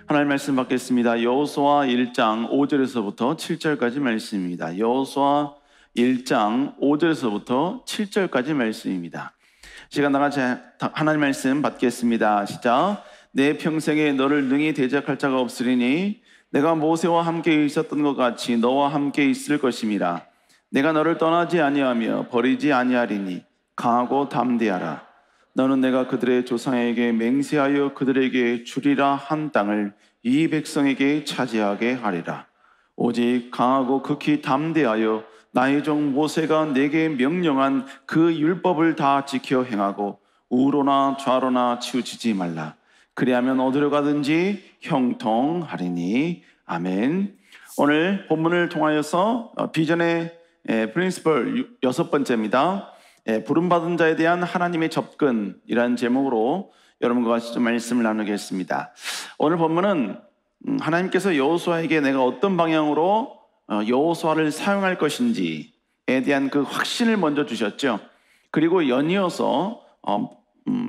하나님 말씀 받겠습니다. 여호수아 1장 5절에서부터 7절까지 말씀입니다. 여호수아 1장 5절에서부터 7절까지 말씀입니다. 시간 나같이 하나님 말씀 받겠습니다. 시작. 내 평생에 너를 능히 대적할 자가 없으리니 내가 모세와 함께 있었던 것 같이 너와 함께 있을 것임이라. 내가 너를 떠나지 아니하며 버리지 아니하리니 강하고 담대하라. 너는 내가 그들의 조상에게 맹세하여 그들에게 주리라 한 땅을 이 백성에게 차지하게 하리라. 오직 강하고 극히 담대하여 나의 종 모세가 내게 명령한 그 율법을 다 지켜 행하고 우로나 좌로나 치우치지 말라. 그리하면 어디로 가든지 형통하리니. 아멘. 오늘 본문을 통하여서 비전의 프린시플 6번째입니다. 부름받은 자에 대한 하나님의 접근이라는 제목으로 여러분과 같이 좀 말씀을 나누겠습니다. 오늘 본문은 하나님께서 여호수아에게 내가 어떤 방향으로 여호수아를 사용할 것인지에 대한 그 확신을 먼저 주셨죠. 그리고 연이어서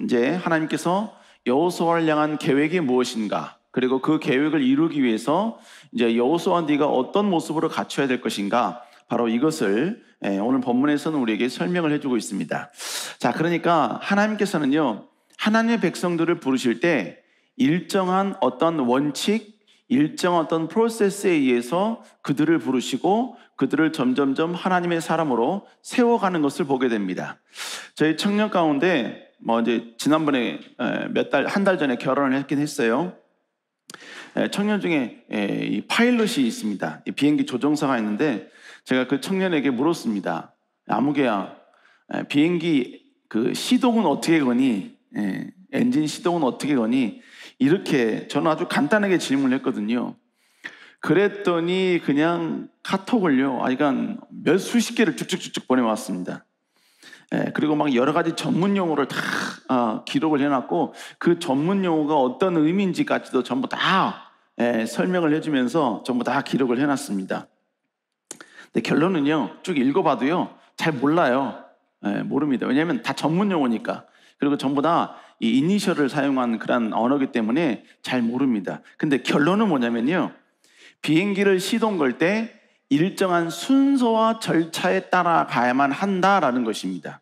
이제 하나님께서 여호수아를 향한 계획이 무엇인가, 그리고 그 계획을 이루기 위해서 이제 여호수아 네가 어떤 모습으로 갖춰야 될 것인가, 바로 이것을 오늘 본문에서는 우리에게 설명을 해주고 있습니다. 자, 그러니까 하나님께서는요, 하나님의 백성들을 부르실 때 일정한 어떤 원칙, 일정한 어떤 프로세스에 의해서 그들을 부르시고 그들을 점점점 하나님의 사람으로 세워가는 것을 보게 됩니다. 저희 청년 가운데 이제 지난번에 한 달 전에 결혼을 했긴 했어요. 청년 중에 이 파일럿이 있습니다. 이 비행기 조종사가 있는데 제가 그 청년에게 물었습니다. 아무개야, 비행기 그 시동은 어떻게 거니? 엔진 시동은 어떻게 거니? 이렇게 저는 아주 간단하게 질문을 했거든요. 그랬더니 그냥 카톡을요, 그러니까 몇 수십 개를 쭉쭉쭉쭉 보내왔습니다. 그리고 막 여러 가지 전문 용어를 다 기록을 해놨고 그 전문 용어가 어떤 의미인지까지도 전부 다 설명을 해주면서 전부 다 기록을 해놨습니다. 근데 결론은요, 쭉 읽어봐도요 잘 몰라요. 모릅니다. 왜냐하면 다 전문 용어니까. 그리고 전부 다 이 이니셜을 사용한 그런 언어이기 때문에 잘 모릅니다. 근데 결론은 뭐냐면요, 비행기를 시동 걸 때 일정한 순서와 절차에 따라 가야만 한다라는 것입니다.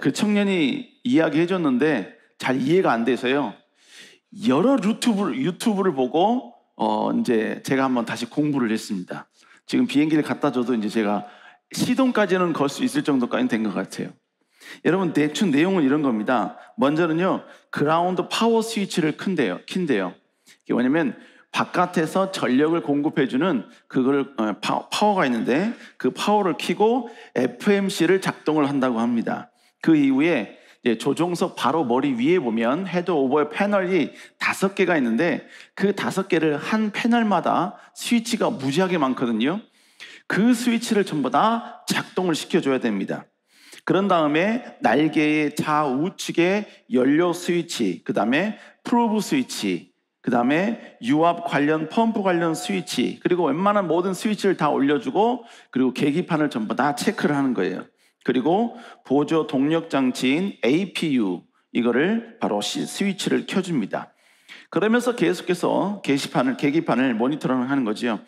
그 청년이 이야기해 줬는데 잘 이해가 안 돼서요, 여러 유튜브를 보고 이제 제가 한번 다시 공부를 했습니다. 지금 비행기를 갖다 줘도 이제 제가 시동까지는 걸 수 있을 정도까지는 된 것 같아요. 여러분, 대충 내용은 이런 겁니다. 먼저는요, 그라운드 파워 스위치를 킨대요. 이게 뭐냐면 바깥에서 전력을 공급해주는 그걸 파워가 있는데 그 파워를 켜고 FMC를 작동을 한다고 합니다. 그 이후에 이제 조종석 바로 머리 위에 보면 헤드 오버 패널이 5개가 있는데 그 5개를 한 패널마다 스위치가 무지하게 많거든요. 그 스위치를 전부 다 작동을 시켜줘야 됩니다. 그런 다음에 날개의 좌우측에 연료 스위치, 그 다음에 프로브 스위치, 그 다음에 유압 관련 펌프 관련 스위치, 그리고 웬만한 모든 스위치를 다 올려주고 그리고 계기판을 전부 다 체크를 하는 거예요. 그리고 보조 동력 장치인 APU, 이거를 바로 스위치를 켜줍니다. 그러면서 계속해서 계기판을 모니터링 하는 거죠.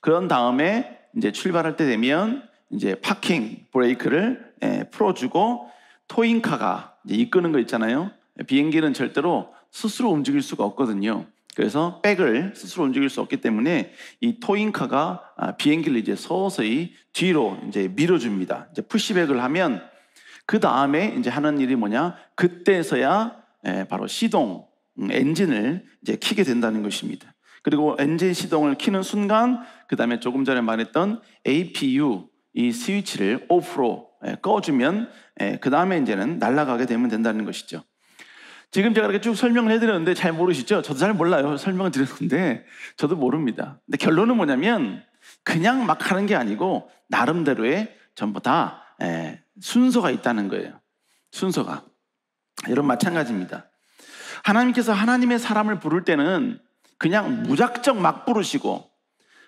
그런 다음에 이제 출발할 때 되면 이제 파킹 브레이크를 풀어주고 토잉카가 이제 이끄는 거 있잖아요. 비행기는 절대로 스스로 움직일 수가 없거든요. 그래서 백을 스스로 움직일 수 없기 때문에 이 토잉카가 비행기를 이제 서서히 뒤로 이제 밀어줍니다. 이제 푸시백을 하면 그 다음에 이제 하는 일이 뭐냐? 그때서야 바로 시동, 엔진을 이제 켜게 된다는 것입니다. 그리고 엔진 시동을 켜는 순간, 그 다음에 조금 전에 말했던 APU, 이 스위치를 오프로 꺼주면 그 다음에 이제는 날아가게 되면 된다는 것이죠. 지금 제가 이렇게 쭉 설명을 해드렸는데 잘 모르시죠? 저도 잘 몰라요. 설명을 드렸는데 저도 모릅니다. 근데 결론은 뭐냐면 그냥 막 하는 게 아니고 나름대로의 전부 다 순서가 있다는 거예요. 순서가. 여러분, 마찬가지입니다. 하나님께서 하나님의 사람을 부를 때는 그냥 무작정 막 부르시고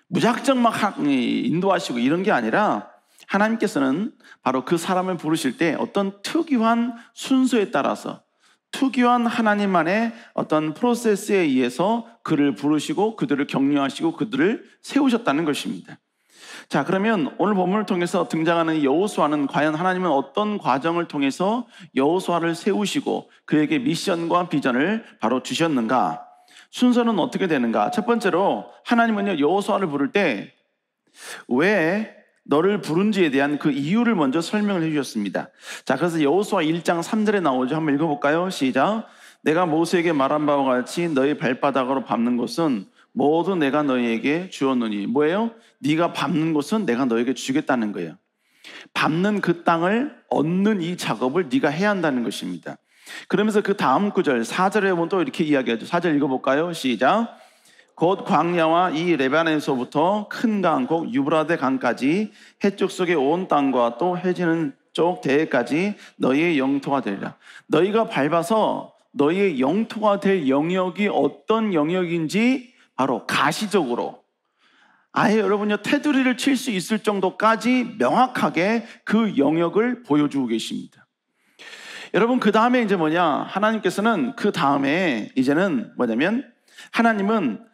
무작정 막 인도하시고 이런 게 아니라 하나님께서는 바로 그 사람을 부르실 때 어떤 특유한 순서에 따라서 특유한 하나님만의 어떤 프로세스에 의해서 그를 부르시고 그들을 격려하시고 그들을 세우셨다는 것입니다. 자, 그러면 오늘 본문을 통해서 등장하는 여호수아는 과연 하나님은 어떤 과정을 통해서 여호수아를 세우시고 그에게 미션과 비전을 바로 주셨는가? 순서는 어떻게 되는가? 첫 번째로 하나님은요, 여호수아를 부를 때 왜 너를 부른지에 대한 그 이유를 먼저 설명을 해주셨습니다. 자, 그래서 여호수아 1장 3절에 나오죠. 한번 읽어볼까요? 시작. 내가 모세에게 말한 바와 같이 너희 발바닥으로 밟는 것은 모두 내가 너희에게 주었느니. 뭐예요? 네가 밟는 것은 내가 너에게 주겠다는 거예요. 밟는 그 땅을 얻는 이 작업을 네가 해야 한다는 것입니다. 그러면서 그 다음 구절 4절에 보면 또 이렇게 이야기하죠. 4절 읽어볼까요? 시작. 곧 광야와 이 레바논에서부터 큰 강, 곧 유브라데 강까지 해쪽 속의 온 땅과 또 해지는 쪽 대해까지 너희의 영토가 되리라. 너희가 밟아서 너희의 영토가 될 영역이 어떤 영역인지 바로 가시적으로 아예 여러분요 테두리를 칠 수 있을 정도까지 명확하게 그 영역을 보여주고 계십니다. 여러분, 그 다음에 이제 뭐냐, 하나님께서는 그 다음에 이제는 뭐냐면 하나님은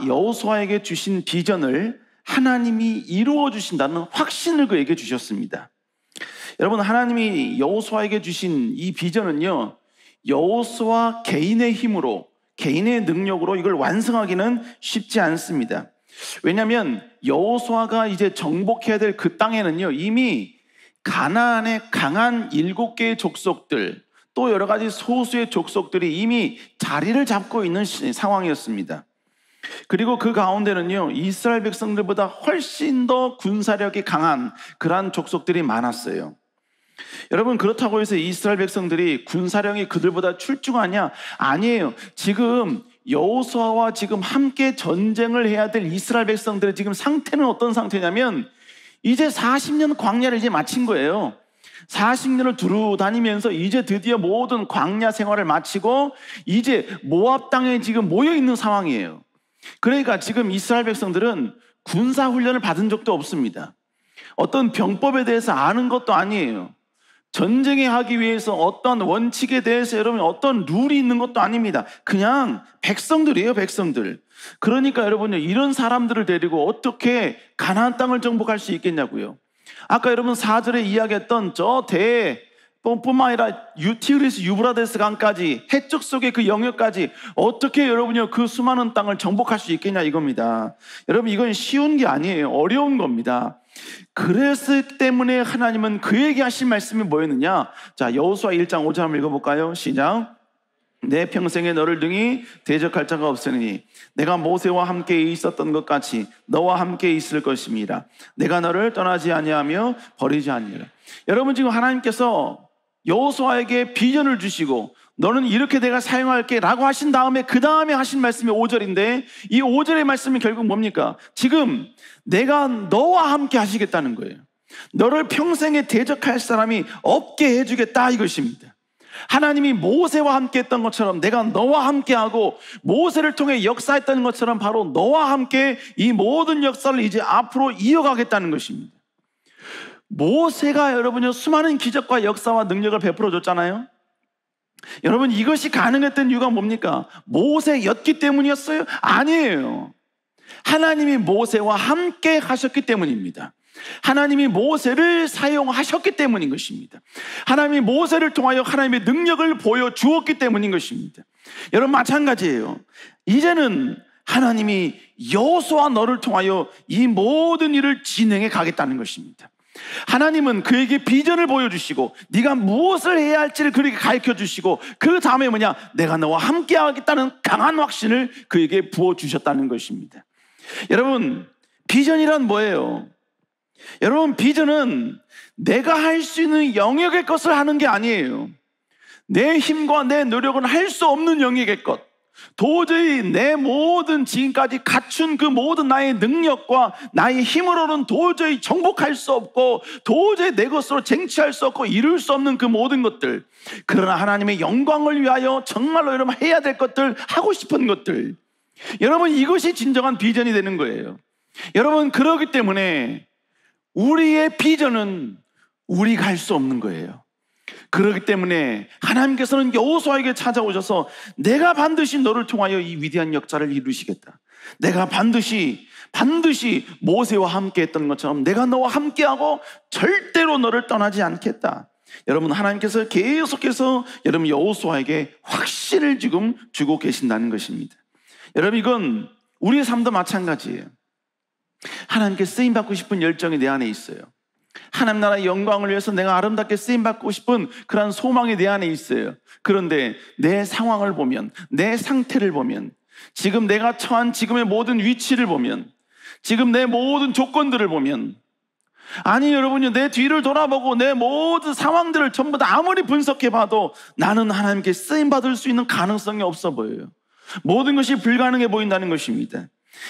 여호수아에게 주신 비전을 하나님이 이루어 주신다는 확신을 그에게 주셨습니다. 여러분, 하나님이 여호수아에게 주신 이 비전은요, 여호수아 개인의 힘으로, 개인의 능력으로 이걸 완성하기는 쉽지 않습니다. 왜냐하면 여호수아가 이제 정복해야 될 그 땅에는요, 이미 가나안의 강한 7개의 족속들, 또 여러 가지 소수의 족속들이 이미 자리를 잡고 있는 상황이었습니다. 그리고 그 가운데는요, 이스라엘 백성들보다 훨씬 더 군사력이 강한 그러한 족속들이 많았어요. 여러분, 그렇다고 해서 이스라엘 백성들이 군사력이 그들보다 출중하냐? 아니에요. 지금 여호수아와 지금 함께 전쟁을 해야 될 이스라엘 백성들의 지금 상태는 어떤 상태냐면 이제 40년 광야를 이제 마친 거예요. 40년을 두루 다니면서 이제 드디어 모든 광야 생활을 마치고 이제 모압 땅에 지금 모여 있는 상황이에요. 그러니까 지금 이스라엘 백성들은 군사 훈련을 받은 적도 없습니다. 어떤 병법에 대해서 아는 것도 아니에요. 전쟁에 하기 위해서 어떤 원칙에 대해서 여러분 어떤 룰이 있는 것도 아닙니다. 그냥 백성들이에요, 백성들. 그러니까 여러분요, 이런 사람들을 데리고 어떻게 가나안 땅을 정복할 수 있겠냐고요. 아까 여러분 4절에 이야기했던 저 대해 뿐만 아니라 티그리스 유브라데스 강까지 해적 속의 그 영역까지 어떻게 여러분요 그 수많은 땅을 정복할 수 있겠냐 이겁니다. 여러분, 이건 쉬운 게 아니에요. 어려운 겁니다. 그랬기 때문에 하나님은 그에게 하신 말씀이 뭐였느냐? 자, 여호수아 1장 5절 한번 읽어볼까요? 시작. 내 평생에 너를 등이 대적할 자가 없으니 내가 모세와 함께 있었던 것 같이 너와 함께 있을 것입니다. 내가 너를 떠나지 아니하며 버리지 아니하리라. 여러분, 지금 하나님께서 여호수아에게 비전을 주시고 너는 이렇게 내가 사용할게 라고 하신 다음에 그 다음에 하신 말씀이 5절인데 이 5절의 말씀이 결국 뭡니까? 지금 내가 너와 함께 하시겠다는 거예요. 너를 평생에 대적할 사람이 없게 해주겠다 이것입니다. 하나님이 모세와 함께 했던 것처럼 내가 너와 함께하고 모세를 통해 역사했던 것처럼 바로 너와 함께 이 모든 역사를 이제 앞으로 이어가겠다는 것입니다. 모세가 여러분요 수많은 기적과 역사와 능력을 베풀어 줬잖아요. 여러분, 이것이 가능했던 이유가 뭡니까? 모세였기 때문이었어요? 아니에요. 하나님이 모세와 함께 하셨기 때문입니다. 하나님이 모세를 사용하셨기 때문인 것입니다. 하나님이 모세를 통하여 하나님의 능력을 보여주었기 때문인 것입니다. 여러분, 마찬가지예요. 이제는 하나님이 여호수아 너를 통하여 이 모든 일을 진행해 가겠다는 것입니다. 하나님은 그에게 비전을 보여주시고 네가 무엇을 해야 할지를 그에게 가르쳐주시고 그 다음에 뭐냐? 내가 너와 함께 하겠다는 강한 확신을 그에게 부어주셨다는 것입니다. 여러분, 비전이란 뭐예요? 여러분, 비전은 내가 할 수 있는 영역의 것을 하는 게 아니에요. 내 힘과 내 노력은 할 수 없는 영역의 것, 도저히 내 모든 지금까지 갖춘 그 모든 나의 능력과 나의 힘으로는 도저히 정복할 수 없고 도저히 내 것으로 쟁취할 수 없고 이룰 수 없는 그 모든 것들, 그러나 하나님의 영광을 위하여 정말로 여러분 해야 될 것들, 하고 싶은 것들, 여러분, 이것이 진정한 비전이 되는 거예요. 여러분, 그렇기 때문에 우리의 비전은 우리가 할 수 없는 거예요. 그렇기 때문에 하나님께서는 여호수아에게 찾아오셔서 내가 반드시 너를 통하여 이 위대한 역사를 이루시겠다. 내가 반드시 모세와 함께 했던 것처럼 내가 너와 함께하고 절대로 너를 떠나지 않겠다. 여러분, 하나님께서 계속해서 여러분 여호수아에게 확신을 지금 주고 계신다는 것입니다. 여러분, 이건 우리의 삶도 마찬가지예요. 하나님께 쓰임받고 싶은 열정이 내 안에 있어요. 하나님 나라의 영광을 위해서 내가 아름답게 쓰임받고 싶은 그런 소망이 내 안에 있어요. 그런데 내 상황을 보면, 내 상태를 보면, 지금 내가 처한 지금의 모든 위치를 보면, 지금 내 모든 조건들을 보면, 아니 여러분요, 내 뒤를 돌아보고 내 모든 상황들을 전부 다 아무리 분석해봐도 나는 하나님께 쓰임받을 수 있는 가능성이 없어 보여요. 모든 것이 불가능해 보인다는 것입니다.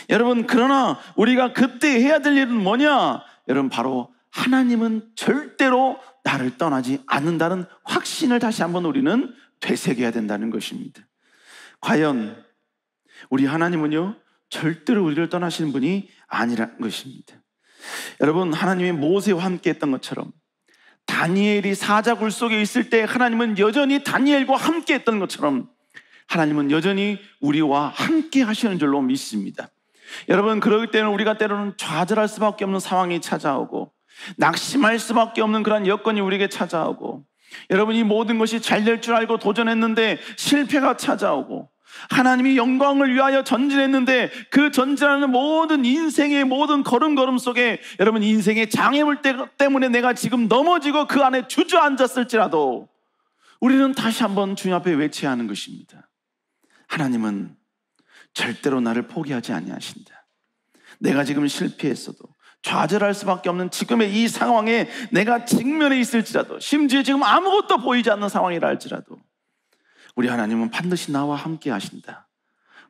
여러분, 그러나 우리가 그때 해야 될 일은 뭐냐? 여러분, 바로 하나님은 절대로 나를 떠나지 않는다는 확신을 다시 한번 우리는 되새겨야 된다는 것입니다. 과연 우리 하나님은요, 절대로 우리를 떠나시는 분이 아니라는 것입니다. 여러분, 하나님이 모세와 함께 했던 것처럼 다니엘이 사자굴 속에 있을 때 하나님은 여전히 다니엘과 함께 했던 것처럼 하나님은 여전히 우리와 함께 하시는 줄로 믿습니다. 여러분, 그러기 때문에 우리가 때로는 좌절할 수밖에 없는 상황이 찾아오고 낙심할 수밖에 없는 그런 여건이 우리에게 찾아오고, 여러분, 이 모든 것이 잘 될 줄 알고 도전했는데 실패가 찾아오고, 하나님이 영광을 위하여 전진했는데 그 전진하는 모든 인생의 모든 걸음걸음 속에 여러분 인생의 장애물 때문에 내가 지금 넘어지고 그 안에 주저앉았을지라도 우리는 다시 한번 주님 앞에 외쳐야 하는 것입니다. 하나님은 절대로 나를 포기하지 아니하신다. 내가 지금 실패했어도, 좌절할 수밖에 없는 지금의 이 상황에 내가 직면해 있을지라도, 심지어 지금 아무것도 보이지 않는 상황이라 할지라도 우리 하나님은 반드시 나와 함께 하신다.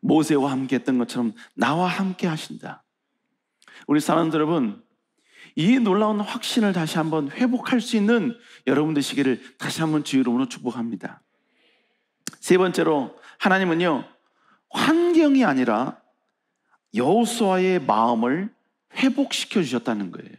모세와 함께 했던 것처럼 나와 함께 하신다. 우리 사람들 여러분, 이 놀라운 확신을 다시 한번 회복할 수 있는 여러분 되시기를 다시 한번 주의 이름으로 축복합니다. 세 번째로, 하나님은요, 환경이 아니라 여호수아의 마음을 회복시켜 주셨다는 거예요.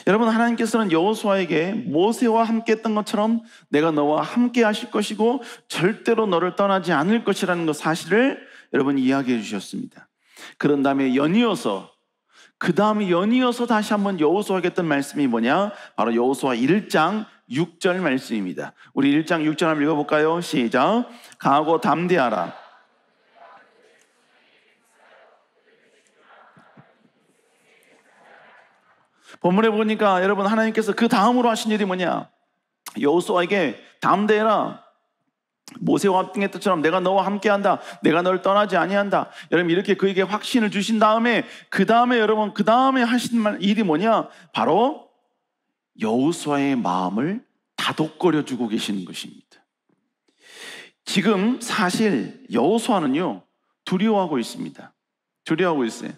여러분, 하나님께서는 여호수아에게 모세와 함께 했던 것처럼 내가 너와 함께 하실 것이고 절대로 너를 떠나지 않을 것이라는 그 사실을 여러분 이야기해 주셨습니다. 그런 다음에 연이어서 다시 한번 여호수아에게 했던 말씀이 뭐냐? 바로 여호수아 1장 6절 말씀입니다. 우리 1장 6절 한번 읽어볼까요? 시작. 강하고 담대하라. 본문에 보니까 여러분, 하나님께서 그 다음으로 하신 일이 뭐냐? 여호수아에게 담대해라. 모세와 함께 했던 것처럼 내가 너와 함께한다. 내가 너를 떠나지 아니한다. 여러분, 이렇게 그에게 확신을 주신 다음에 그 다음에 하신 일이 뭐냐? 바로 여호수아의 마음을 다독거려 주고 계시는 것입니다. 지금 사실 여호수아는요, 두려워하고 있습니다. 두려워하고 있어요.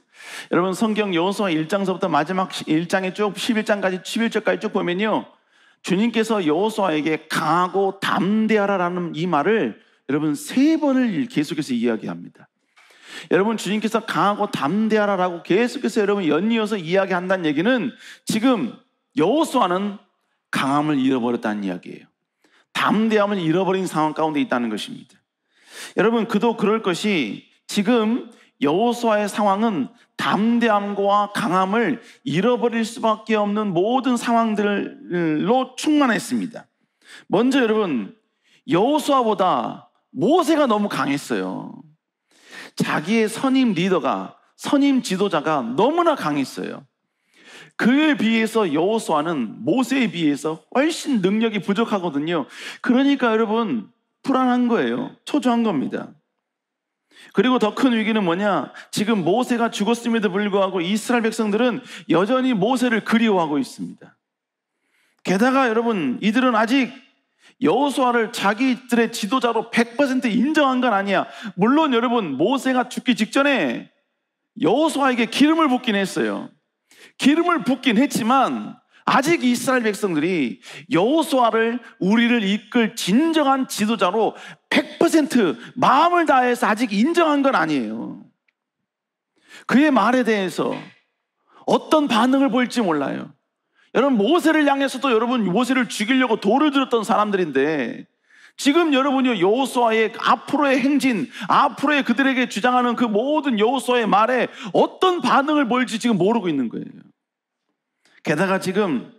여러분, 성경 여호수아 1장서부터 마지막 1장에 쭉 11장까지 11절까지 쭉 보면요, 주님께서 여호수아에게 강하고 담대하라라는 이 말을 여러분 3번을 계속해서 이야기합니다. 여러분, 주님께서 강하고 담대하라라고 계속해서 여러분 연이어서 이야기한다는 얘기는 지금 여호수아는 강함을 잃어버렸다는 이야기예요. 담대함을 잃어버린 상황 가운데 있다는 것입니다. 여러분, 그도 그럴 것이 지금 여호수아의 상황은 담대함과 강함을 잃어버릴 수밖에 없는 모든 상황들로 충만했습니다. 먼저 여러분, 여호수아보다 모세가 너무 강했어요. 자기의 선임 리더가, 선임 지도자가 너무나 강했어요. 그에 비해서 여호수아는 모세에 비해서 훨씬 능력이 부족하거든요. 그러니까 여러분, 불안한 거예요. 초조한 겁니다. 그리고 더 큰 위기는 뭐냐? 지금 모세가 죽었음에도 불구하고 이스라엘 백성들은 여전히 모세를 그리워하고 있습니다. 게다가 여러분, 이들은 아직 여호수아를 자기들의 지도자로 100% 인정한 건 아니야. 물론 여러분, 모세가 죽기 직전에 여호수아에게 기름을 붓긴 했어요. 기름을 붓긴 했지만 아직 이스라엘 백성들이 여호수아를 우리를 이끌 진정한 지도자로 100% 마음을 다해서 아직 인정한 건 아니에요. 그의 말에 대해서 어떤 반응을 보일지 몰라요. 여러분, 모세를 향해서도 여러분 모세를 죽이려고 돌을 들었던 사람들인데, 지금 여러분이 여호수아의 앞으로의 행진, 앞으로의 그들에게 주장하는 그 모든 여호수아의 말에 어떤 반응을 보일지 지금 모르고 있는 거예요. 게다가 지금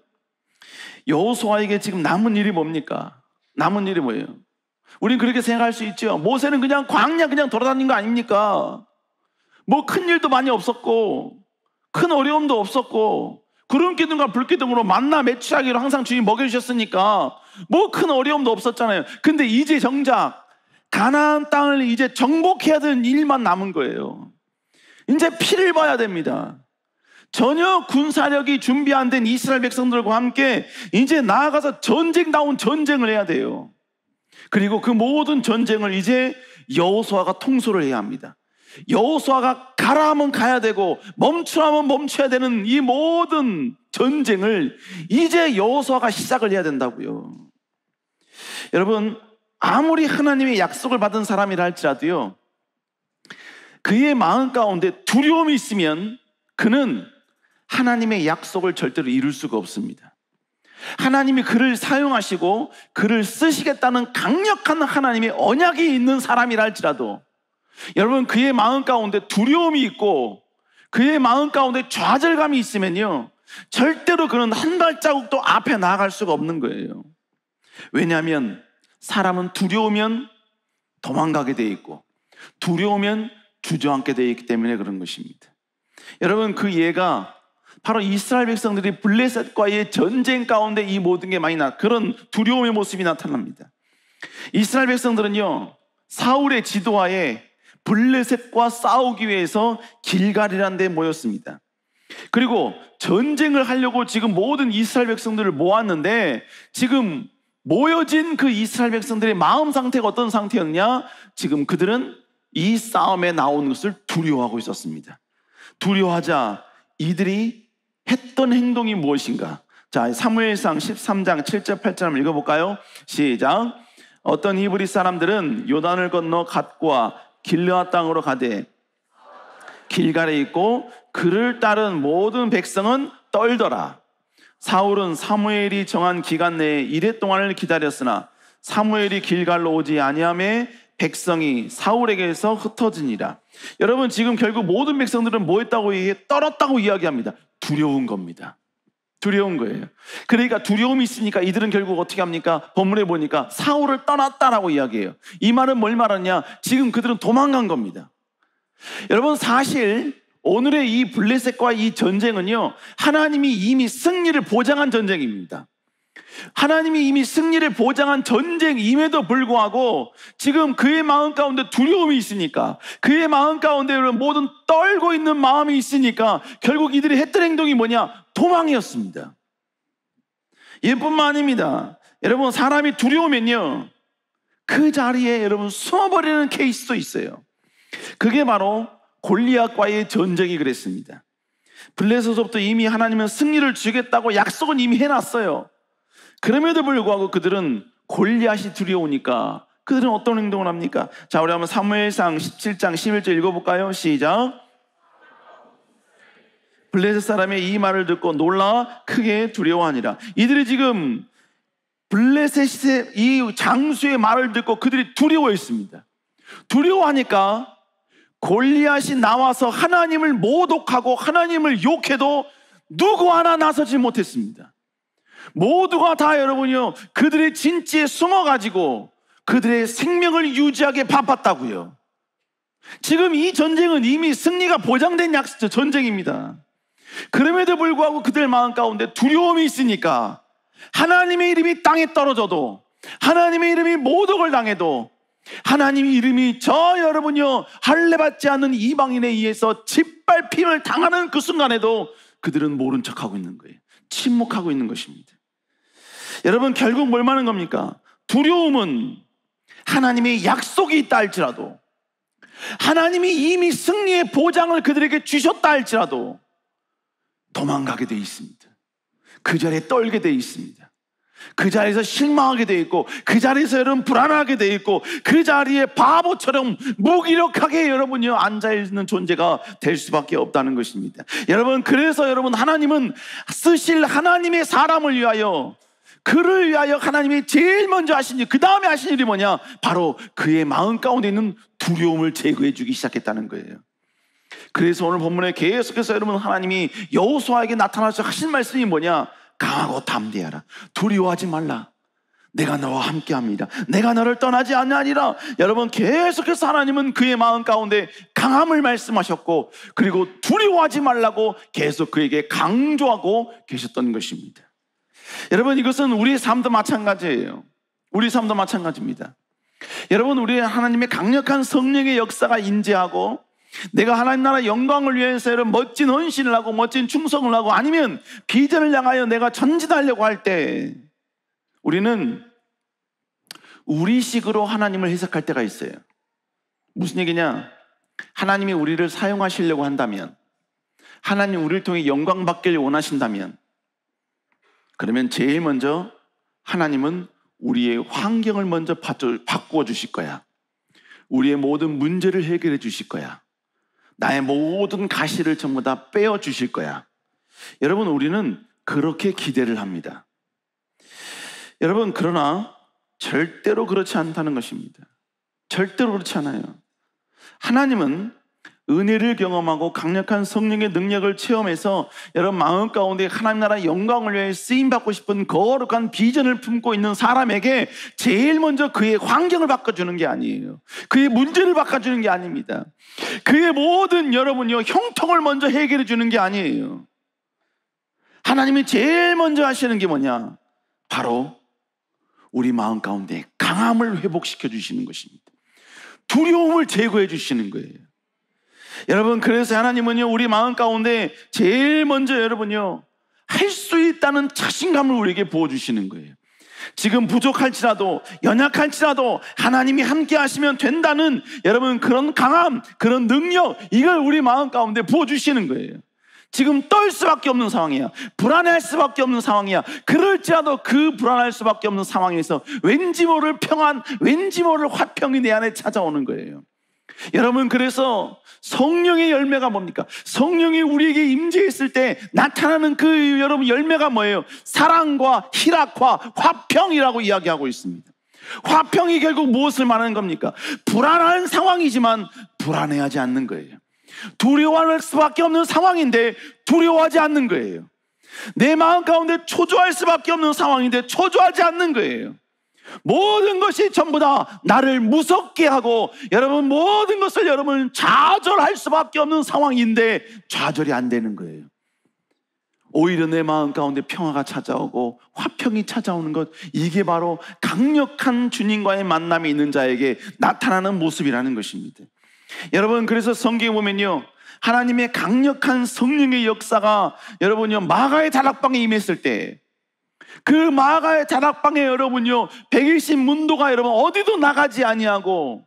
여호수아에게 지금 남은 일이 뭡니까? 남은 일이 뭐예요? 우린 그렇게 생각할 수 있죠. 모세는 그냥 광야 그냥 돌아다닌 거 아닙니까? 뭐 큰 일도 많이 없었고, 큰 어려움도 없었고, 구름 기둥과 불 기둥으로 만나 매출하기로 항상 주님 먹여주셨으니까 뭐 큰 어려움도 없었잖아요. 근데 이제 정작 가나안 땅을 이제 정복해야 되는 일만 남은 거예요. 이제 피를 봐야 됩니다. 전혀 군사력이 준비 안 된 이스라엘 백성들과 함께 이제 나아가서 전쟁다운 전쟁을 해야 돼요. 그리고 그 모든 전쟁을 이제 여호수아가 통솔을 해야 합니다. 여호수아가 가라 하면 가야 되고 멈추라 하면 멈춰야 되는 이 모든 전쟁을 이제 여호수아가 시작을 해야 된다고요. 여러분, 아무리 하나님의 약속을 받은 사람이라 할지라도요, 그의 마음 가운데 두려움이 있으면 그는 하나님의 약속을 절대로 이룰 수가 없습니다. 하나님이 그를 사용하시고 그를 쓰시겠다는 강력한 하나님의 언약이 있는 사람이라 할지라도, 여러분, 그의 마음 가운데 두려움이 있고 그의 마음 가운데 좌절감이 있으면요, 절대로 그는 한 발자국도 앞에 나아갈 수가 없는 거예요. 왜냐하면 사람은 두려우면 도망가게 돼 있고 두려우면 주저앉게 돼 있기 때문에 그런 것입니다. 여러분, 그 예가 바로 이스라엘 백성들이 블레셋과의 전쟁 가운데 이 모든 게 많이 그런 두려움의 모습이 나타납니다. 이스라엘 백성들은요, 사울의 지도하에 블레셋과 싸우기 위해서 길갈이라는 데 모였습니다. 그리고 전쟁을 하려고 지금 모든 이스라엘 백성들을 모았는데, 지금 모여진 그 이스라엘 백성들의 마음 상태가 어떤 상태였냐? 지금 그들은 이 싸움에 나온 것을 두려워하고 있었습니다. 두려워하자 이들이 했던 행동이 무엇인가? 자, 사무엘상 13장 7절 8절 한번 읽어볼까요? 시작. 어떤 히브리 사람들은 요단을 건너 갓과 길르앗 땅으로 가되 길갈에 있고 그를 따른 모든 백성은 떨더라. 사울은 사무엘이 정한 기간 내에 이레 동안을 기다렸으나 사무엘이 길갈로 오지 아니하매 백성이 사울에게서 흩어지니라. 여러분, 지금 결국 모든 백성들은 뭐 했다고 떨었다고 이야기합니다. 두려운 겁니다. 두려운 거예요. 그러니까 두려움이 있으니까 이들은 결국 어떻게 합니까? 본문에 보니까 사울을 떠났다라고 이야기해요. 이 말은 뭘 말하냐? 지금 그들은 도망간 겁니다. 여러분, 사실 오늘의 이 블레셋과 이 전쟁은요, 하나님이 이미 승리를 보장한 전쟁입니다. 하나님이 이미 승리를 보장한 전쟁임에도 불구하고 지금 그의 마음 가운데 두려움이 있으니까, 그의 마음 가운데 모든 떨고 있는 마음이 있으니까 결국 이들이 했던 행동이 뭐냐? 도망이었습니다. 이뿐만 아닙니다. 여러분, 사람이 두려우면요, 그 자리에 여러분 숨어버리는 케이스도 있어요. 그게 바로 골리앗과의 전쟁이 그랬습니다. 블레셋으로부터 이미 하나님은 승리를 주겠다고 약속은 이미 해놨어요. 그럼에도 불구하고 그들은 골리앗이 두려우니까 그들은 어떤 행동을 합니까? 자, 우리 한번 사무엘상 17장 11절 읽어볼까요? 시작. 블레셋 사람의 이 말을 듣고 놀라 크게 두려워하니라. 이들이 지금 블레셋의 이 장수의 말을 듣고 그들이 두려워했습니다. 두려워하니까 골리앗이 나와서 하나님을 모독하고 하나님을 욕해도 누구 하나 나서지 못했습니다. 모두가 다 여러분이요, 그들의 진지에 숨어가지고 그들의 생명을 유지하기에 바빴다고요. 지금 이 전쟁은 이미 승리가 보장된 전쟁입니다. 그럼에도 불구하고 그들 마음 가운데 두려움이 있으니까 하나님의 이름이 땅에 떨어져도, 하나님의 이름이 모독을 당해도, 하나님의 이름이 저 여러분요 할례받지 않는 이방인에 의해서 짓밟힘을 당하는 그 순간에도 그들은 모른 척하고 있는 거예요. 침묵하고 있는 것입니다. 여러분, 결국 뭘 말하는 겁니까? 두려움은 하나님의 약속이 있다 할지라도, 하나님이 이미 승리의 보장을 그들에게 주셨다 할지라도 도망가게 돼 있습니다. 그 자리에 떨게 돼 있습니다. 그 자리에서 실망하게 돼 있고, 그 자리에서 여러분 불안하게 돼 있고, 그 자리에 바보처럼 무기력하게 여러분요 앉아있는 존재가 될 수밖에 없다는 것입니다. 여러분, 그래서 여러분, 하나님은 쓰실 하나님의 사람을 위하여, 그를 위하여 하나님이 제일 먼저 하신 일, 그 다음에 하신 일이 뭐냐? 바로 그의 마음 가운데 있는 두려움을 제거해 주기 시작했다는 거예요. 그래서 오늘 본문에 계속해서 여러분, 하나님이 여호수아에게 나타나서 하신 말씀이 뭐냐? 강하고 담대하라. 두려워하지 말라. 내가 너와 함께합니다. 내가 너를 떠나지 않으리라. 여러분, 계속해서 하나님은 그의 마음 가운데 강함을 말씀하셨고, 그리고 두려워하지 말라고 계속 그에게 강조하고 계셨던 것입니다. 여러분, 이것은 우리의 삶도 마찬가지예요. 우리 삶도 마찬가지입니다. 여러분, 우리 하나님의 강력한 성령의 역사가 인재하고, 내가 하나님 나라 영광을 위해서 멋진 헌신을 하고 멋진 충성을 하고, 아니면 비전을 향하여 내가 전진하려고 할 때 우리는 우리식으로 하나님을 해석할 때가 있어요. 무슨 얘기냐? 하나님이 우리를 사용하시려고 한다면, 하나님 우리를 통해 영광 받기를 원하신다면, 그러면 제일 먼저 하나님은 우리의 환경을 먼저 바꾸어 주실 거야. 우리의 모든 문제를 해결해 주실 거야. 나의 모든 가시를 전부 다 빼어 주실 거야. 여러분, 우리는 그렇게 기대를 합니다. 여러분, 그러나 절대로 그렇지 않다는 것입니다. 절대로 그렇지 않아요. 하나님은 은혜를 경험하고 강력한 성령의 능력을 체험해서 여러분 마음 가운데 하나님 나라 영광을 위해 쓰임받고 싶은 거룩한 비전을 품고 있는 사람에게 제일 먼저 그의 환경을 바꿔주는 게 아니에요. 그의 문제를 바꿔주는 게 아닙니다. 그의 모든 여러분요 형통을 먼저 해결해 주는 게 아니에요. 하나님이 제일 먼저 하시는 게 뭐냐? 바로 우리 마음 가운데 강함을 회복시켜 주시는 것입니다. 두려움을 제거해 주시는 거예요. 여러분, 그래서 하나님은요 우리 마음 가운데 제일 먼저 여러분요 할 수 있다는 자신감을 우리에게 부어주시는 거예요. 지금 부족할지라도 연약할지라도 하나님이 함께 하시면 된다는 여러분 그런 강함, 그런 능력, 이걸 우리 마음 가운데 부어주시는 거예요. 지금 떨 수밖에 없는 상황이야. 불안할 수밖에 없는 상황이야. 그럴지라도 그 불안할 수밖에 없는 상황에서 왠지 모를 평안, 왠지 모를 화평이 내 안에 찾아오는 거예요. 여러분, 그래서 성령의 열매가 뭡니까? 성령이 우리에게 임재했을 때 나타나는 그 여러분 열매가 뭐예요? 사랑과 희락과 화평이라고 이야기하고 있습니다. 화평이 결국 무엇을 말하는 겁니까? 불안한 상황이지만 불안해하지 않는 거예요. 두려워할 수밖에 없는 상황인데 두려워하지 않는 거예요. 내 마음 가운데 초조할 수밖에 없는 상황인데 초조하지 않는 거예요. 모든 것이 전부 다 나를 무섭게 하고 여러분 모든 것을 여러분 좌절할 수밖에 없는 상황인데 좌절이 안 되는 거예요. 오히려 내 마음 가운데 평화가 찾아오고 화평이 찾아오는 것, 이게 바로 강력한 주님과의 만남이 있는 자에게 나타나는 모습이라는 것입니다. 여러분, 그래서 성경에 보면요 하나님의 강력한 성령의 역사가 여러분요 마가의 다락방에 임했을 때, 그 마가의 다락방에 여러분요 120 문도가 여러분 어디도 나가지 아니하고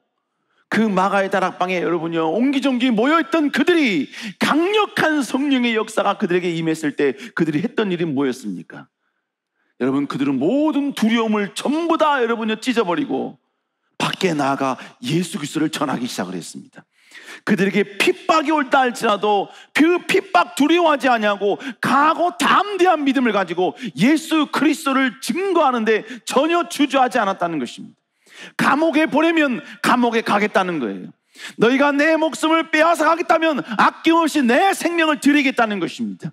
그 마가의 다락방에 여러분요 옹기종기 모여있던 그들이 강력한 성령의 역사가 그들에게 임했을 때 그들이 했던 일이 뭐였습니까? 여러분, 그들은 모든 두려움을 전부 다 여러분요 찢어버리고 밖에 나아가 예수 그리스도를 전하기 시작을 했습니다. 그들에게 핍박이 올다 할지라도 그 핍박 두려워하지 아니하고 강하고 담대한 믿음을 가지고 예수 그리스도를 증거하는데 전혀 주저하지 않았다는 것입니다. 감옥에 보내면 감옥에 가겠다는 거예요. 너희가 내 목숨을 빼앗아 가겠다면 아낌없이 내 생명을 드리겠다는 것입니다.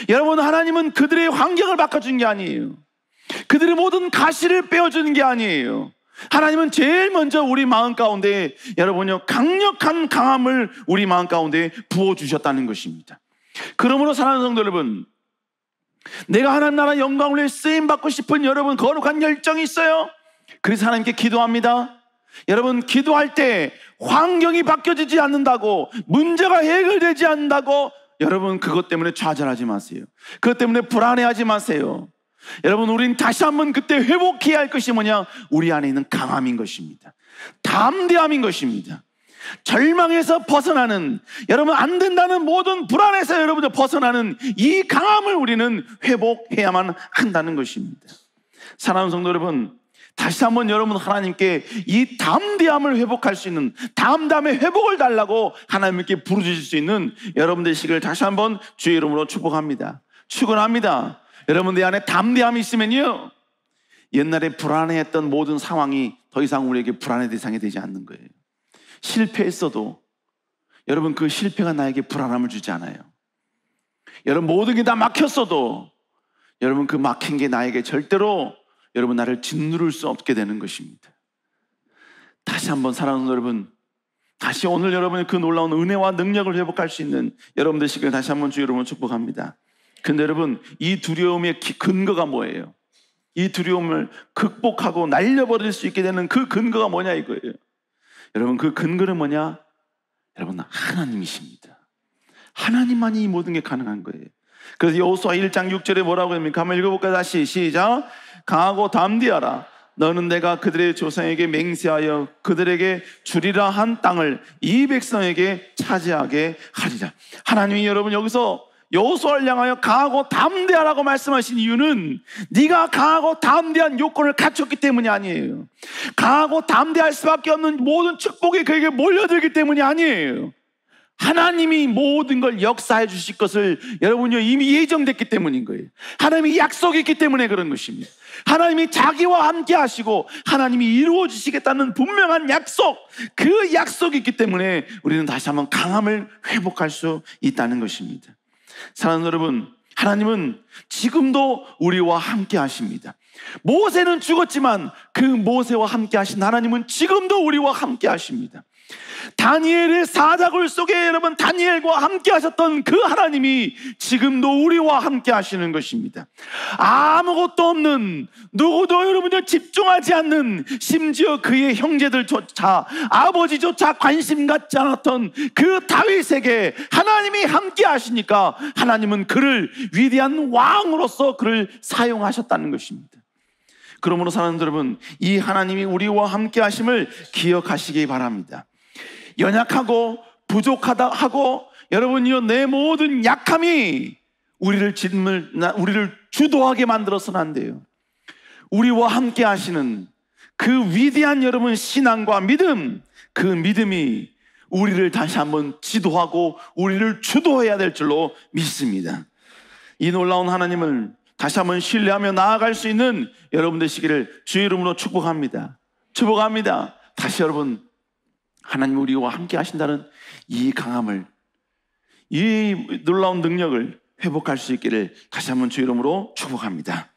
여러분, 하나님은 그들의 환경을 바꿔준 게 아니에요. 그들의 모든 가시를 빼어주는 게 아니에요. 하나님은 제일 먼저 우리 마음 가운데 여러분요 강력한 강함을 우리 마음 가운데 부어주셨다는 것입니다. 그러므로 사랑하는 성도 여러분, 내가 하나님 나라 영광을 위해 쓰임받고 싶은 여러분 거룩한 열정이 있어요. 그래서 하나님께 기도합니다. 여러분, 기도할 때 환경이 바뀌어지지 않는다고, 문제가 해결되지 않는다고 여러분 그것 때문에 좌절하지 마세요. 그것 때문에 불안해하지 마세요. 여러분, 우린 다시 한번 그때 회복해야 할 것이 뭐냐? 우리 안에 있는 강함인 것입니다. 담대함인 것입니다. 절망에서 벗어나는, 여러분 안 된다는 모든 불안에서 여러분들 벗어나는 이 강함을 우리는 회복해야만 한다는 것입니다. 사랑하는 성도 여러분, 다시 한번 여러분 하나님께 이 담대함을 회복할 수 있는, 담대함의 회복을 달라고 하나님께 부르짖을 수 있는 여러분 되시기를 다시 한번 주의 이름으로 축복합니다. 축원합니다. 여러분 내 안에 담대함이 있으면요, 옛날에 불안해했던 모든 상황이 더 이상 우리에게 불안의 대상이 되지 않는 거예요. 실패했어도 여러분 그 실패가 나에게 불안함을 주지 않아요. 여러분 모든 게 다 막혔어도 여러분 그 막힌 게 나에게 절대로 여러분 나를 짓누를 수 없게 되는 것입니다. 다시 한번 사랑하는 여러분, 다시 오늘 여러분의 그 놀라운 은혜와 능력을 회복할 수 있는 여러분 되시길 다시 한번 주 여러분 축복합니다. 근데 여러분 이 두려움의 근거가 뭐예요? 이 두려움을 극복하고 날려버릴 수 있게 되는 그 근거가 뭐냐 이거예요. 여러분 그 근거는 뭐냐? 여러분 하나님이십니다. 하나님만이 이 모든 게 가능한 거예요. 그래서 여호수아 1장 6절에 뭐라고 합니까? 한번 읽어볼까요? 다시 시작. 강하고 담대하라. 너는 내가 그들의 조상에게 맹세하여 그들에게 주리라 한 땅을 이 백성에게 차지하게 하리라. 하나님이 여러분 여기서 여호수아를 향하여 강하고 담대하라고 말씀하신 이유는 네가 강하고 담대한 요건을 갖췄기 때문이 아니에요. 강하고 담대할 수밖에 없는 모든 축복이 그에게 몰려들기 때문이 아니에요. 하나님이 모든 걸 역사해 주실 것을 여러분이 이미 예정됐기 때문인 거예요. 하나님이 약속이 있기 때문에 그런 것입니다. 하나님이 자기와 함께 하시고 하나님이 이루어 주시겠다는 분명한 약속, 그 약속이 있기 때문에 우리는 다시 한번 강함을 회복할 수 있다는 것입니다. 사랑하는 여러분, 하나님은 지금도 우리와 함께 하십니다. 모세는 죽었지만 그 모세와 함께 하신 하나님은 지금도 우리와 함께 하십니다. 다니엘의 사자굴 속에 여러분 다니엘과 함께 하셨던 그 하나님이 지금도 우리와 함께 하시는 것입니다. 아무것도 없는, 누구도 여러분들 집중하지 않는, 심지어 그의 형제들조차 아버지조차 관심 갖지 않았던 그 다윗에게 하나님이 함께 하시니까 하나님은 그를 위대한 왕으로서 그를 사용하셨다는 것입니다. 그러므로 사랑하는 여러분, 이 하나님이 우리와 함께 하심을 기억하시기 바랍니다. 연약하고 부족하다 하고 여러분이요, 내 모든 약함이 우리를 주도하게 만들어서는 안 돼요. 우리와 함께 하시는 그 위대한 여러분 신앙과 믿음, 그 믿음이 우리를 다시 한번 지도하고 우리를 주도해야 될 줄로 믿습니다. 이 놀라운 하나님을 다시 한번 신뢰하며 나아갈 수 있는 여러분 되시기를 주의 이름으로 축복합니다. 축복합니다. 다시 여러분, 하나님 우리와 함께 하신다는 이 강함을, 이 놀라운 능력을 회복할 수 있기를 다시 한번 주의 이름으로 축복합니다.